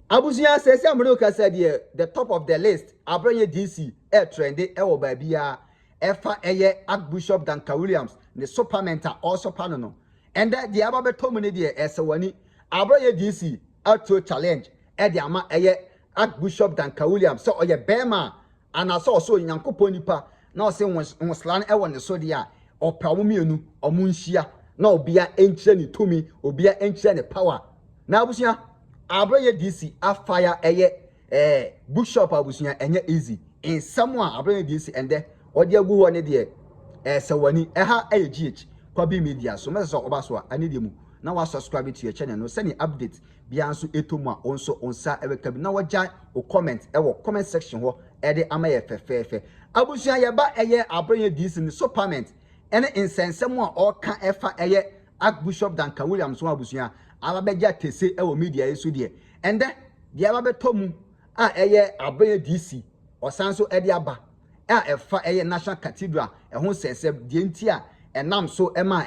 Abusia says America said here the top of the list. Abronye DC trendy babia efa Archbishop Duncan Williams the supermentor also panono. And that the Ababe Tomini dear Esawani Abronye DC to challenge Ediama Archbishop Duncan Williams so Bema and I saw so in Yankoponipa now say was slan ewan the sodia or Pawumianu or Munshia no be ancient to me or be ancient power. Now Busia Abronye DC a fire bookshop abusia enye easy in someone Abronye DC and there or dear go on there Sawani eha GH Kwabi Media so message obaswa anidimu now I subscribe to your channel no send update bianso etoma onso onsa eweka bi na wagya o comment comment section ho ede amaye fefefe abusia yeba Abronye DC ni supplement ene insensem a oka efa Archbishop Duncan Williams so abusia ababeja tese media yesu de ende de ababetomu Abronye DC osanso ede aba efa National Cathedral ho sense de ntia enam so ema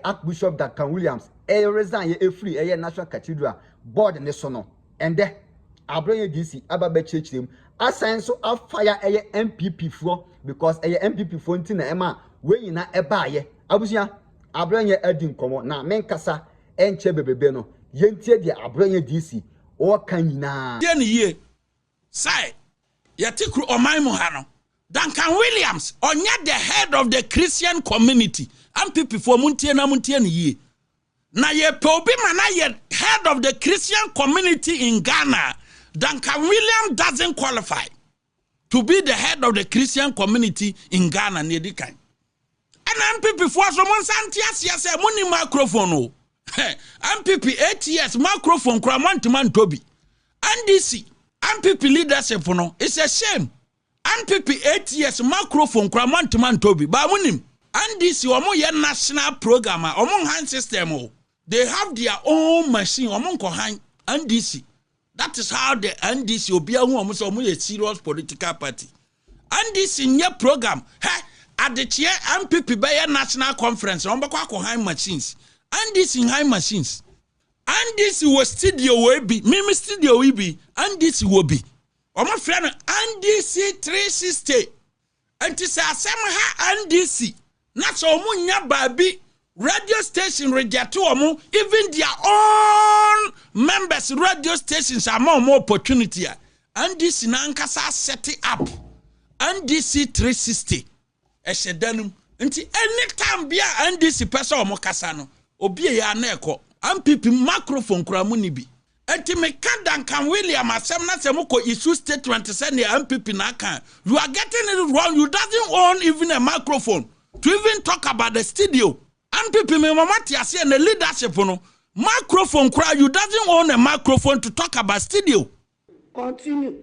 Archbishop Duncan Williams resign free National Cathedral board ne so no ende Abronye DC ababe chechirem asan so afire NPP fo because NPP fo ntina ema we na ebaaye abusia Abronye adi nkomo na menkasa enche bebebe no yentie de Abronye DC o kan nyina ye ne ye sai yatikru oman mu ha no Duncan Williams onye the head of the Christian community NPP for muntie ne ye na ye pe obi mana ye head of the Christian community in Ghana. Duncan Williams doesn't qualify to be the head of the Christian community in Ghana near the kind. And MPP for someone Santias money microphone. MPP 8 years microphone man to man Toby. And this MPP leadership no, it's a shame. MPP 8 years microphone man to man Toby. But when and this national programmer among hand system, they have their own machine among hand and this. That is how the NDC will be a serious political party. NDC in your program, at the chair MPP by national conference, on high machines. NDC in high machines. NDC was studio will be, Mimi studio will be, NDC will be. Oh my friend, NDC 360. And to say, NDC. Not so munya baby. Radio station radio to even their own members radio stations are more opportunity and this nankasa set it up and this 360 eshedanum nti anytime bia and this person omokasa no obi ya na eko MPP microphone kura mu ni bi enti me kan Duncan William asem na se moko issue statement say na MPP na kan you are getting it wrong. You doesn't own even a microphone to even talk about the studio. MPP me mama tiase and the leadership no microphone cry you doesn't own a microphone to talk about studio. Continue.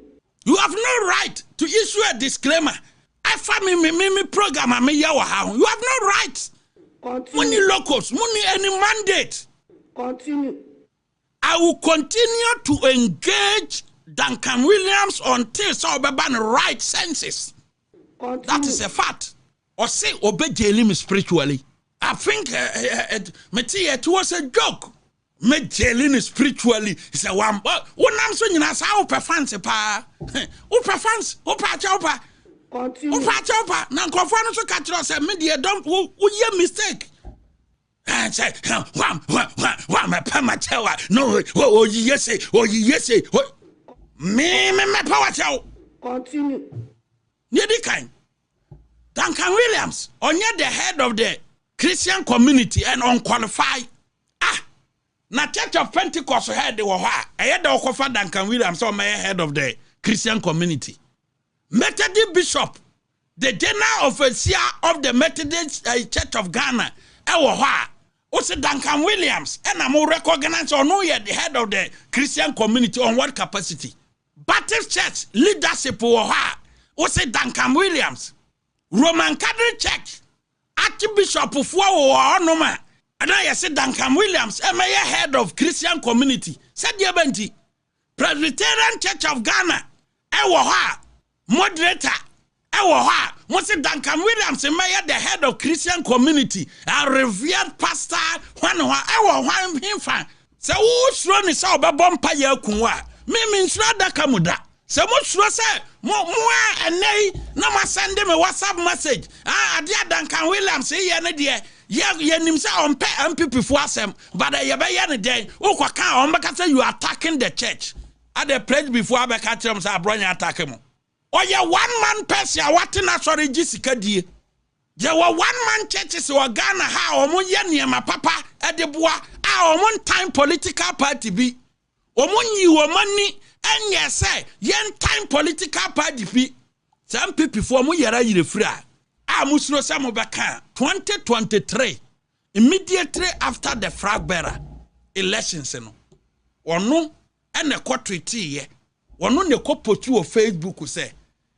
You have no right to issue a disclaimer. I find me program me yawa how. You have no right. Continue. Money locals, money any mandate. Continue. I will continue to engage Duncan Williams until so ban right senses. Continue. That is a fact. Or say obey him spiritually. I think it was a joke. Me jailing spiritually. He said, "One, I'm saying that's how fancy pa. Fans, chopa. Continue. Chopa. Now, confirm to catch us. Media don't. You mistake." And say, "Wam, no. Oh, yes, me power chow." Continue. Near the kind. Duncan Williams, on the head of the Christian community and unqualified. Na Church of Pentecost head they were I had the Duncan Williams, so my head of the Christian community. Methodist Bishop, the general overseer of the Methodist Church of Ghana, also Duncan Williams, and I'm recognized or no yet the head of the Christian community on what capacity? Baptist Church leadership also Duncan Williams, Roman Catholic Church. Archbishop of Noma, and I said Duncan Williams, head of Christian community, said Yabenti, Presbyterian Church of Ghana, moderator, Mose Duncan Williams, the head of Christian community, a revered pastor, one him fan. So who's running so Babompire Kunwa, me nsura adaka mu da se mo suro se mo enei na ma send me WhatsApp message ade Duncan Williams ye ne de ye nim se on pe MPP fo asem but ye be ye ne den ukwa on beka say you attacking the church at the pledge before abeka tell say Abronye attack mo oye one man person what na sorry gisika die je wa one man churches o Ghana ha omo ye niema papa e de boa omo time political party bi omo nyi wo mani enye say yen time political party bi some people for mo yara yire free musuro say mo beka 2023 immediately after the flag bearer elections no ono ene ko tweet ye ono ne ko potu o Facebook say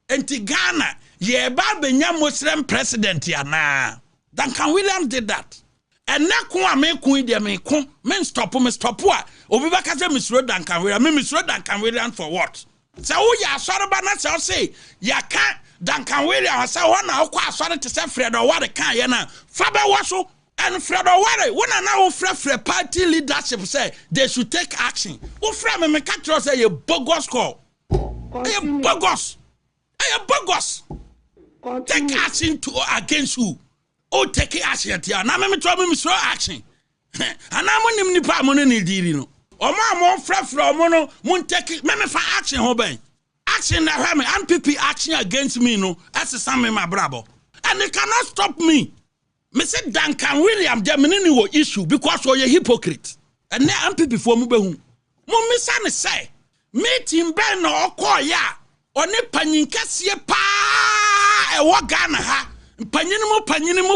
enti Ghana ye ba benya Muslim president ya na Duncan Williams did that and na ko a me kun de me ko me stop a obi ba ka say Mr. Duncan Williams me Mr. Duncan Williams for what say wo ya asore ba na say ya ka Duncan Williams say ho na ko asore te say Fredo Ware kan ye na fa be wo so and Fredo Ware wona na wo frefre party leadership say they should take action wo frɛ me ka tro say ye bogus call ye bogus. Take action against who? Oh, take action. Now, me try me show action. And I'm on nipa money ni diri no. O ma mo frefra mo no mo take me for action ho ben. Action na have me NPP action against me no. That's some me my brabo. And they cannot stop me. Me say Duncan Williams dey me ni wo issue because we hypocrite. And na NPP for mo be hu. Mo me say meeting ben no call ya. One panyin kese pa e wo Ghana ha panyini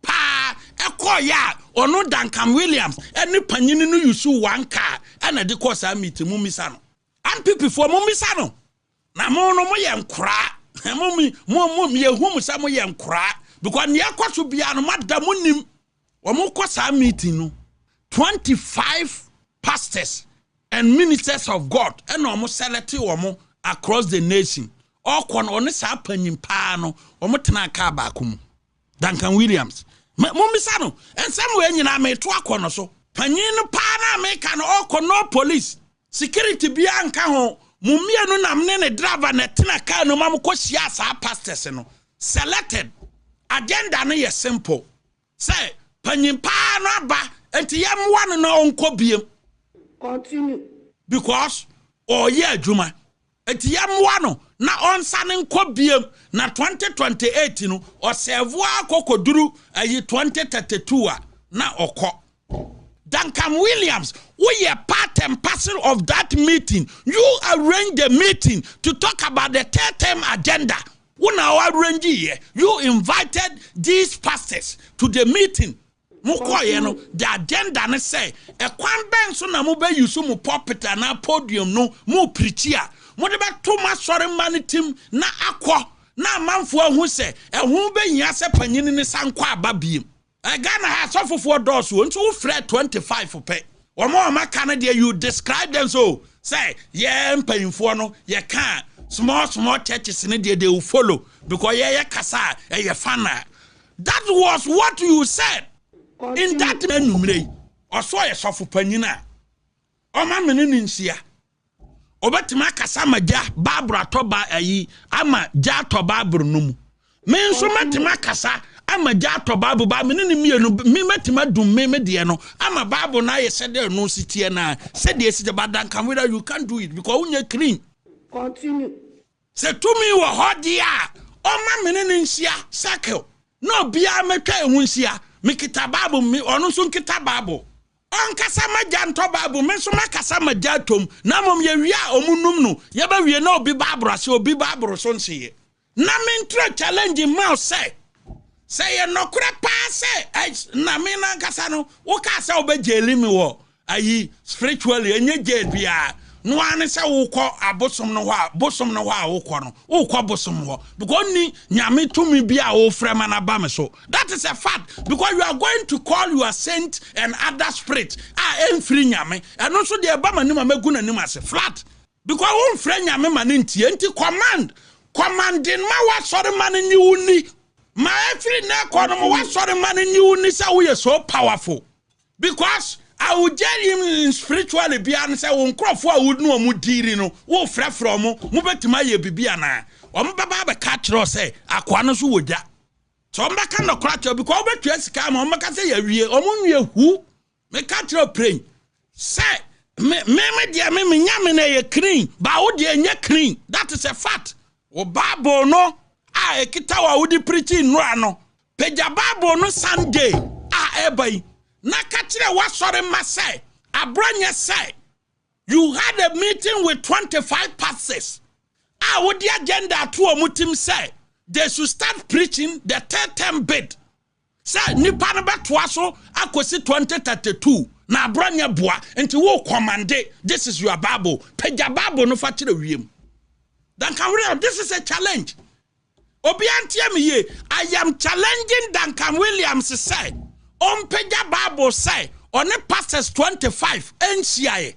pa e ko ya ono Duncan Williams ene panyini no yusu one car ena de course am meet mu misa no and people for mu misa no na mo no mo ye nkura mo ye hu mu sa mo ye nkura because ne akoso bia no madam nim wo mo course am meeting no 25 pastors and ministers of God and almost select omo across the nation all kon on sa panim pa no omo tena ka ba kum Duncan Williams mo misa no and somewhere nyina me to akono so panyin pa na me ka no all kon no police security bia anka ho mumia no nam ne driver na tena ka no mam ko sia sa pastors no selected agenda no ye simple say panyin pa no ba enti yam one no onko biem. Continue. Because yeah juma etiyamwa no na onsane nkobiem na 2028 no osevua kokoduru ayi 2032 na okọ Duncan Williams we are part and parcel of that meeting. You arrange the meeting to talk about the third term agenda. When our arrange here, you invited these pastors to the meeting. Mukoye no the agenda ne say e kwan ben so na mo be use mo pulpit na podium no mo preach a mo de be to ma sore manitim na akọ na amanfo ahu se e hu be nya se panyini ne sankọ ababiem e Ghana ha sofofo doors wo nso wo frɛ 25 pe wo ma maka ne de you describe them so say yeah mpanyimfo no ye can small churches ne they will follow because ye kasa e ye fana. That was what you said. In that menumre oso ye sofo panyina o ma menini nsia obetima kasa maja babra toba ayi ama ja toba brunum me nso metima kasa ama ja toba bu ba menini mienu me metima dum me de no ama babu na ye sede no sitie na sede esi de Duncan whether you can't do it because unye clean. Continue. Se to me wo hodia o ma menini nsia circle no bia metwa ehun nsia mikita babu mi onu so nkita babu onkasa maja nto babu me so makasa maja tom na mom ye wi a omunum no ye ba wi na obi babu ase obi babu so nsiye na me ntra challenge ma say ye nokura pa say na me na nkasa no wo ka say obejeli mi wo ayi spiritually enye jail bia no ane say wo kọ abosom no ho bosom no ho a wo kọ no wo kọ bosom ho because ni nyame tumi bia wo frema na ba me so. That is a fact because you are going to call your saint and other spirit free nyame and also the ba mani ma magu nanim ase flat because wo frɛ nyame ma ne ntie nti commanding ma wa sori ma ne ni wuni ma every na kọ no wa sori ma ne ni wuni say we are so powerful because I will tell him spiritually beyond say won crofo a would no mu diri no wo frɛ from mu betima ye bibia na o mbaba be ka kyerɛ say akwa no so wogya so mbaka no kra kyerɛ because obetua sika ma mbaka say ya wie o mu nwie hu me ka kyerɛ pray say me dia me nyame na ye clean ba wo dia nya clean that is a fact o Bible no a ekita wa wo di preaching no ano peja Bible no Sunday a ebai na kachire wa sore ma say Abronye say you had a meeting with 25 pastors. What the agenda to omutim say they should start preaching the third term bid. Say nipa na betwa so akosi 2032 na Abronye boa nti wo commande this is your Bible. Peja Bible no fa kire wiem. Duncan Williams, this is a challenge. Obi antie me ye, I am challenging Duncan Williams say Peja Bible say on the pastors 25 NCIA.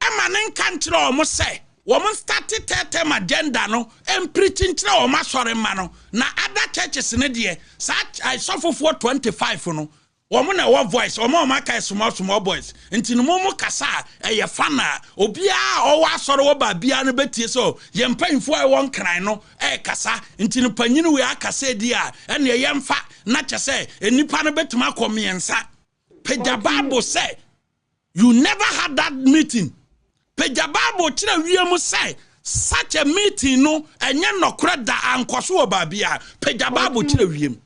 Emanen country almost say woman started term agenda no and preaching to o masore ma no na other churches in there such I suffer for 25 no woman na one voice o ma kai small boys nti no mo kasa e ye fana obia o wa sore wo ba bia no betie so ye mpanfo e won kran no e kasa nti no panyini we akasa di a ene ye mfa na kyese enipa no betuma komiensa Peja Bible say you never had that meeting. Peja Bible chira wiem say such a meeting no enye nokra da ankoso obabia Peja Bible chira wiem.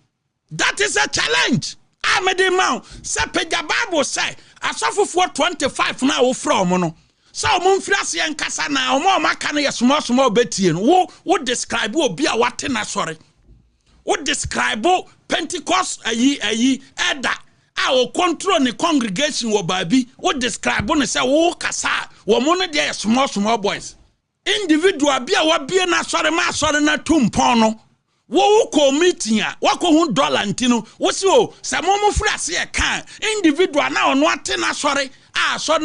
That is a challenge. Amede man say Peja Bible say asofo 25 na wo from no. So mo mfirase enkasa na o ma maka no ye small betie no wo describe obi a wate na sori. Wo describe Pentecost ayi elder our control the congregation wo baby what describe on say wo kasa wo mo no dey small boys individual bia wa bia na sori na tumpon no wo ko meeting a wo ko hu dollar ntino wo si o se mo frase e kan individual na ono ate na sori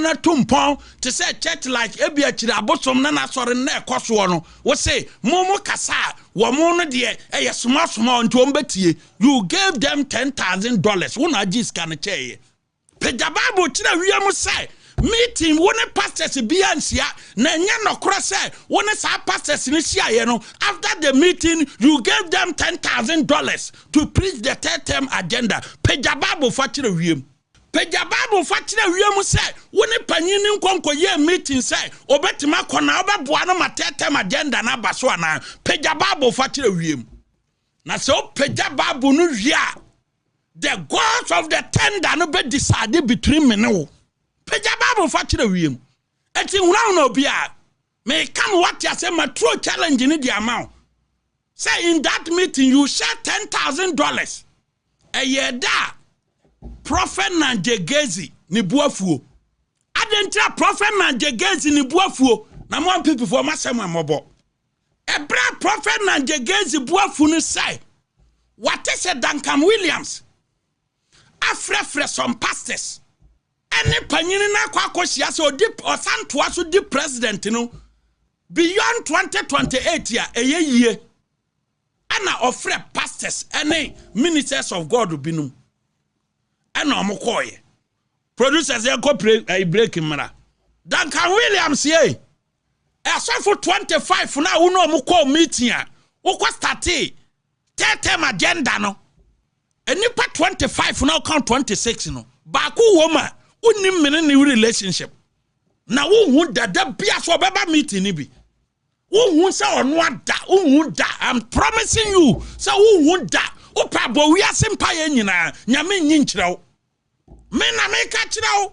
na tumpon to say church like ebi akiri abosom na sori na ekoso no wo say mo kasa wo mo no de e small nto ombetie you gave them $10,000 wona agis kan cheye Peja Bible kira wiam say meeting wona pastors biansia na nya nokora say wona sa pastors ni siaye no after the meeting you gave them $10,000 to preach the third term agenda Peja Bible fa kira wiam Peja Bible fa kira wiam say wona panyini nkonko ye meeting say obetima kona obeboa no ma third term agenda na baso ana Peja Bible fa kira wiam na so Peja Bible no wia the gods of the tender no be decide between me no Peja Bible fa kira wiem eti huna no bia me come what you say my true challenge in the amount say in that meeting you share $10,000 a year da prophet Nanjegezi ni buafuo adentra prophet Nanjegezi ni buafuo na mo people for masem mobo ebra prophet Nanjegezi buafu ni say what is a Duncan Williams afrefre some pastors any panyini na kwa kosia so deep or santoa so deep president no beyond 2028 ya eyeye ana ofre pastors any ministers of God binum ana omokoye producers e go break mara Duncan Williams ye for 25 na wo no omko meeting a wo ko start term agenda no enipa 25 now count 26 no baako woma unim mene ni relationship na wo hu dada bia so beba meeting ni bi wo hu se ono ada wo hu da I'm promising you se wo hu da wo pa bo wi asempa ye nyina nyame nyi nkyerɛw me na me ka kyerɛw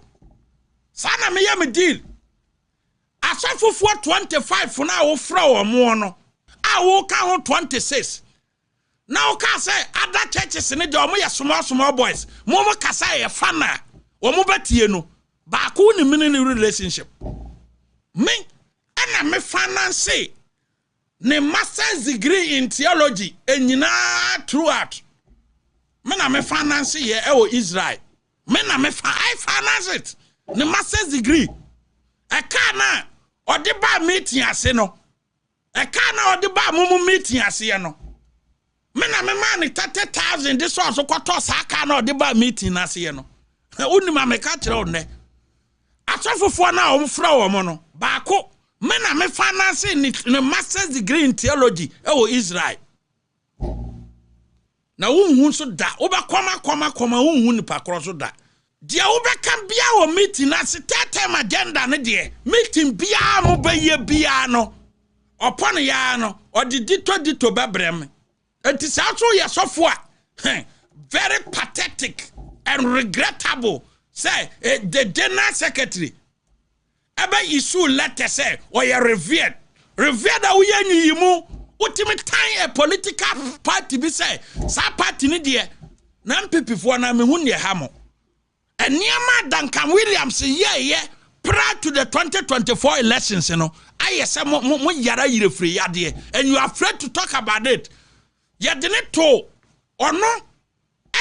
sa na me ye me deal asafofo 25 na wo fra wo mo no a wo ka ho 26 now ka say other churches in the omo ye small boys mo ka say ye fana omo betie no ba ko ni mini relationship me ana me finance ne master's degree in theology enyina throughout me na me finance ye e Israel me na me I finance it ne master's degree e ka na odi ba meeting ase no e ka na odi ba mumu meeting ase no me na me man 30,000 this one so kwato sa ka na odi ba meeting ase no unima me ka kire one asofofo na omfra wo mo no baako me na me finance ni master's degree in theology e Israel na wonhu so da wo be koma wonhu ni pakro so da dia wo be kan bia wo meeting na tetem agenda ne de meeting bia mo be ye bia no upon ya no odi dito bebrem enti sa so ye sofo a very pathetic and regrettable say the general secretary ebe issue letter say or you revered that we yimu ultimate time a political party be say sa party ni de na MPP for na me hu ne ha mo eniema Duncan Williams ye prior to the 2024 elections, you know, I say mo yara yire free yade, and you are afraid to talk about it. You didn't to or no?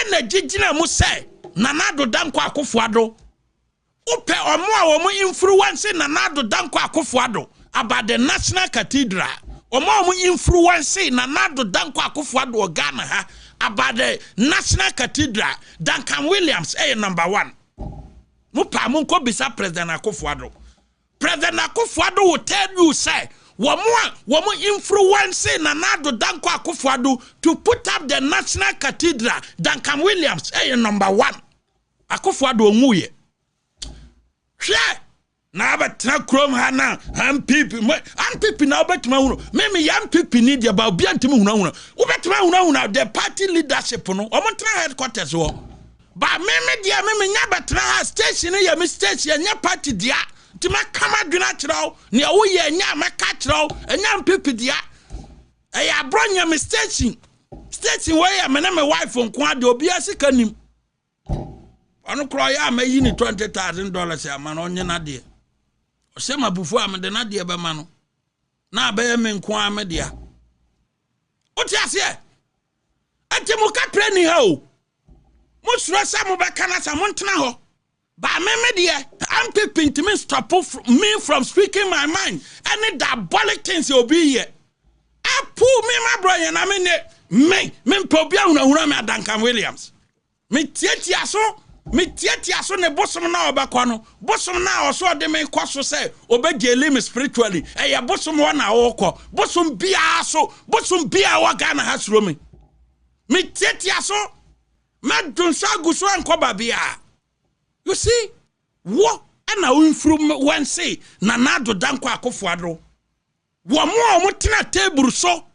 Energy jina mo say Nanado Danko Akufo-Addo. Upe omo influence Nanado Danko Akufo-Addo about the National Cathedral. Omo influence Nanado Danko Akufo-Addo Ghana ha about the National Cathedral. Duncan Williams number 1. Mupa munko bisa President Akufo-Addo. President Akufo-Addo will tell you say womo influence Nanado Danko Akufo-Addo to put up the National Cathedral. Duncan Williams number 1. Akufo-Addo onguye. Hwe na abetra krom ha na MPP na obetima hunu me MPP need ya ba obi antimi hunu obetima hunu the party leadership no omontra headquarters wo ba me dia me nya betra ha station ya me station nya party dia tima kama dwena kirawo ne wo ye nya meka kirawo nya MPP dia Abronye me station where ya me na me wife nko ade obi asika nim onu kro ya ma yi ni $20,000 ya ma no onye na de o se ma bufu am de na de be ma no na ba ya me nko am de a o ti ase ati mu ka pre ni ha o mo sura sa mo be kana sa mo ntena ho ba me de am pipint me stop me from speaking my mind any diabolic things you be here I pull me my brother na me pobia huna me Duncan Williams me tietia so ne bosom na obekwa no bosom na oso de me kwaso say obegele me spiritually ya bosom wa na wokọ bosom bia wa Ghana hasro me tietia so me dunsa guso ankoba bia you see wo ana unfru when say Nanado Danko Akufo-Addo wo mo tena table so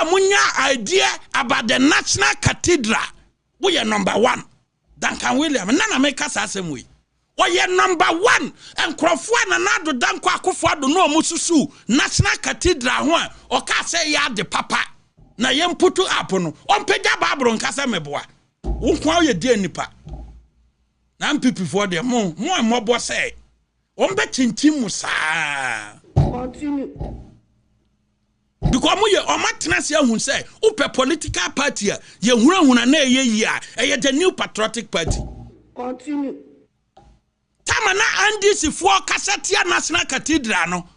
munya idea about the National Cathedral we are number 1 Duncan Williams nana make us asem we are number 1 and Krofo Nanado Danko Akufo-Addo no mususu National Cathedral ho o ka say ya de papa na yem putu up no on pega babro nkasa meboa wo kwa ye die nipa na MPP for them mo bo say on be chinchim musa Continue. Because we are matnasi ahun say upe political party ye huna na ye yi a the new patriotic party. Continue. Tamana andisi for Kasatia National Cathedral no.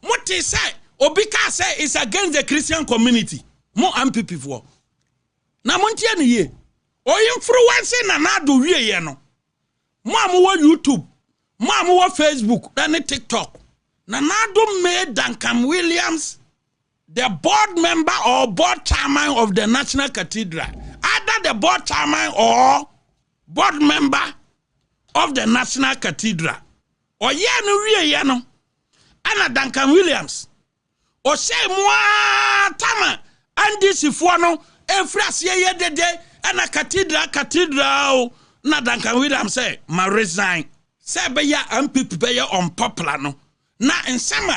Muti say Obika say is against the Christian community. Mo MPP for. Na montia ni ye. O influence Nanado wie ye no. Mo amu YouTube, mo amu Facebook, and TikTok. Nanado made Duncan Williams the board member or board chairman of the National Cathedral. Either the board chairman or board member of the National Cathedral. Or no Anna Duncan Williams. Or say moi tama and this if one efras ye de and a cathedral na Duncan Williams say ma resign. Say be ya MPP be ya unpopular no. Na in summer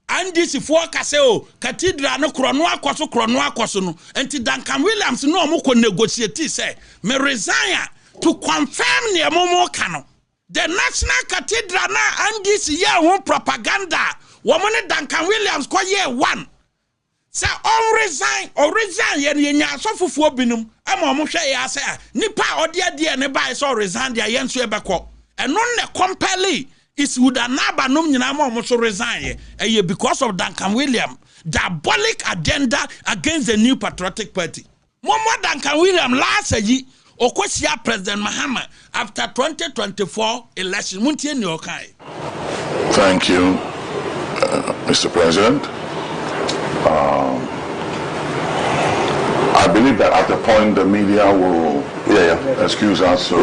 and this if work say oh cathedral no krono akoso no enti Duncan Williams no mo ko negotiate say me resign to confirm ne momo kano the National Cathedral na and this year one propaganda woman Duncan Williams ko year 1 say on resign ye nya asofufu binum ama mo hwe ya say nipa ode ne bai so resign dia ye nso ebekọ eno ne compelling is would anaba nom nyina ma so resign because of Duncan Williams diabolic agenda against the new patriotic party. Momo Duncan Williams last yi Okosia President Mahama after 2024 election. Muntie ni okai. Thank you, Mr. President. I believe that at the point the media will excuse us. So,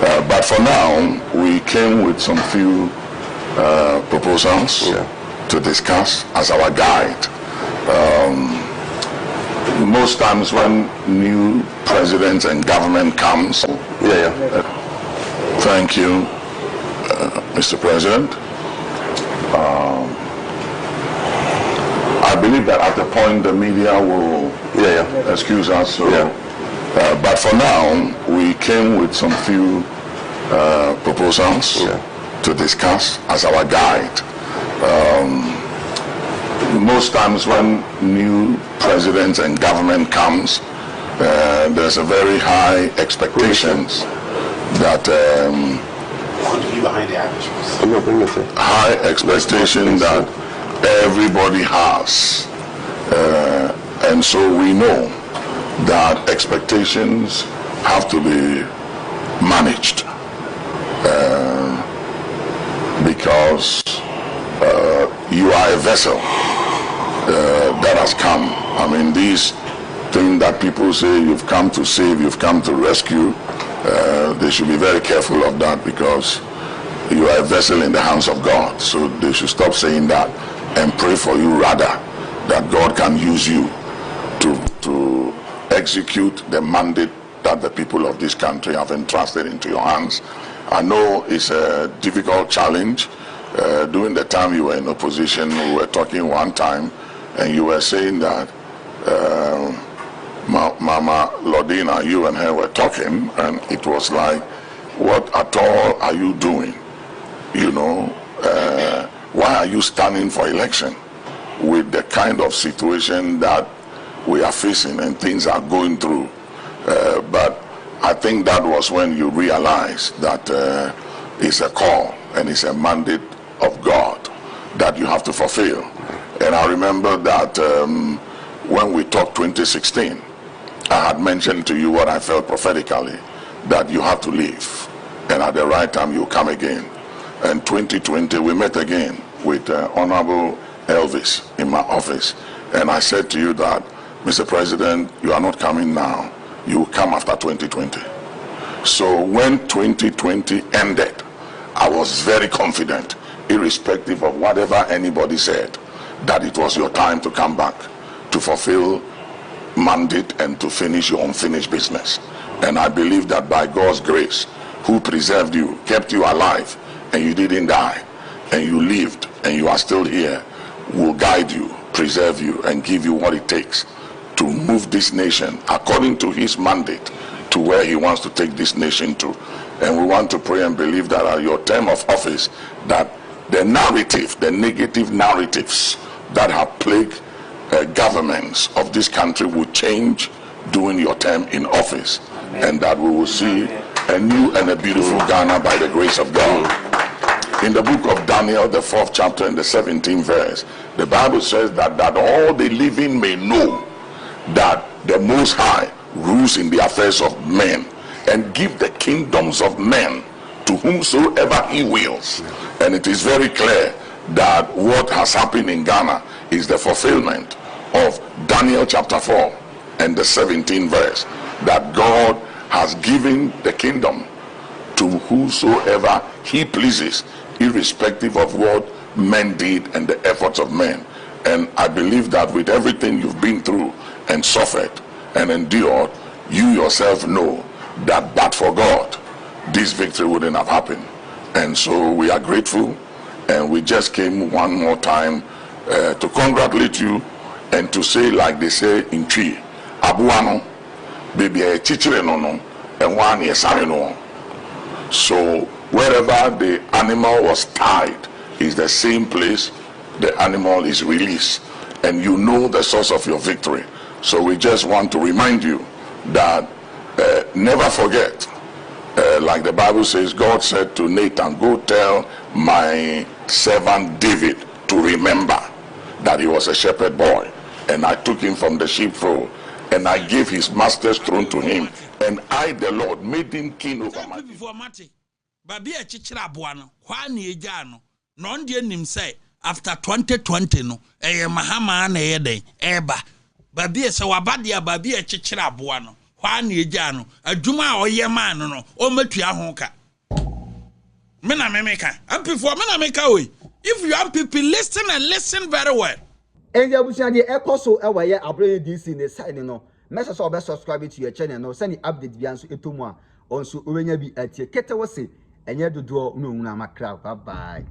but for now, we came with some few proposals to discuss as our guide. Most times when new presidents and government comes, thank you, Mr. President. I believe that at the point the media will excuse us. So, but for now, we came with some few proposals to discuss as our guide. Most times when new presidents and government comes, there's a very high expectations that high expectation that everybody has, and so we know that expectations have to be managed, because you are a vessel that has come. I mean, these things that people say you've come to save, you've come to rescue, they should be very careful of that, because you are a vessel in the hands of God. So they should stop saying that and pray for you, rather, that God can use you to execute the mandate that the people of this country have entrusted into your hands. I know it's a difficult challenge. During the time you were in opposition, we were talking one time, and you were saying that Mama Lodina, you and her were talking, and it was like, what at all are you doing? You know, why are you standing for election with the kind of situation that we are facing and things are going through? But I think that was when you realized that it's a call and it's a mandate of God that you have to fulfill. And I remember that when we talked 2016, I had mentioned to you what I felt prophetically, that you have to leave, and at the right time you come again. And 2020 we met again with Honorable Elvis in my office, and I said to you that, Mr. President, you are not coming now, you will come after 2020. So when 2020 ended, I was very confident, irrespective of whatever anybody said, that it was your time to come back to fulfill mandate and to finish your unfinished business. And I believe that by God's grace, who preserved you, kept you alive, and you didn't die, and you lived, and you are still here, will guide you, preserve you, and give you what it takes to move this nation according to his mandate to where he wants to take this nation to. And we want to pray and believe that at your term of office, that the narrative, the negative narratives that have plagued governments of this country will change during your term in office. And that we will see a new and a beautiful Ghana by the grace of God. In the book of Daniel, the 4th chapter and the 17th verse, the Bible says that all the living may know that the Most High rules in the affairs of men and give the kingdoms of men to whomsoever he wills. And it is very clear that what has happened in Ghana is the fulfillment of Daniel chapter 4 and the 17th verse, that God has given the kingdom to whosoever he pleases, irrespective of what men did and the efforts of men. And I believe that with everything you've been through and suffered and endured, you yourself know that but for God, this victory wouldn't have happened. And so we are grateful, and we just came one more time to congratulate you and to say, like they say in Twi, Abuano, baby, chichire no no, and one yesare no. So wherever the animal was tied is the same place the animal is released, and you know the source of your victory. So we just want to remind you that never forget, like the Bible says, God said to Nathan, go tell my servant David to remember that he was a shepherd boy, and I took him from the sheepfold, and I gave his master's throne to him, And I, the Lord, made him king over my people. Before Mati, Babi a chichira buano, Kwani Ejano, non dear nim say, after 2020, no, Mahama and Eba. Babi a Sawabadia, Babi a chichira buano, Kwani Ejano, a Juma or Yaman, no, or Matia Honka. Mena Memeka, and before Mena Meka, if you have people listen and listen very well. And the Abusian the echo so away Abronye DC in the side no. Message or best subscribe to your channel no send the update bianso etomwa on so urenya bi atie kete wose enye dodo no na makra bye bye.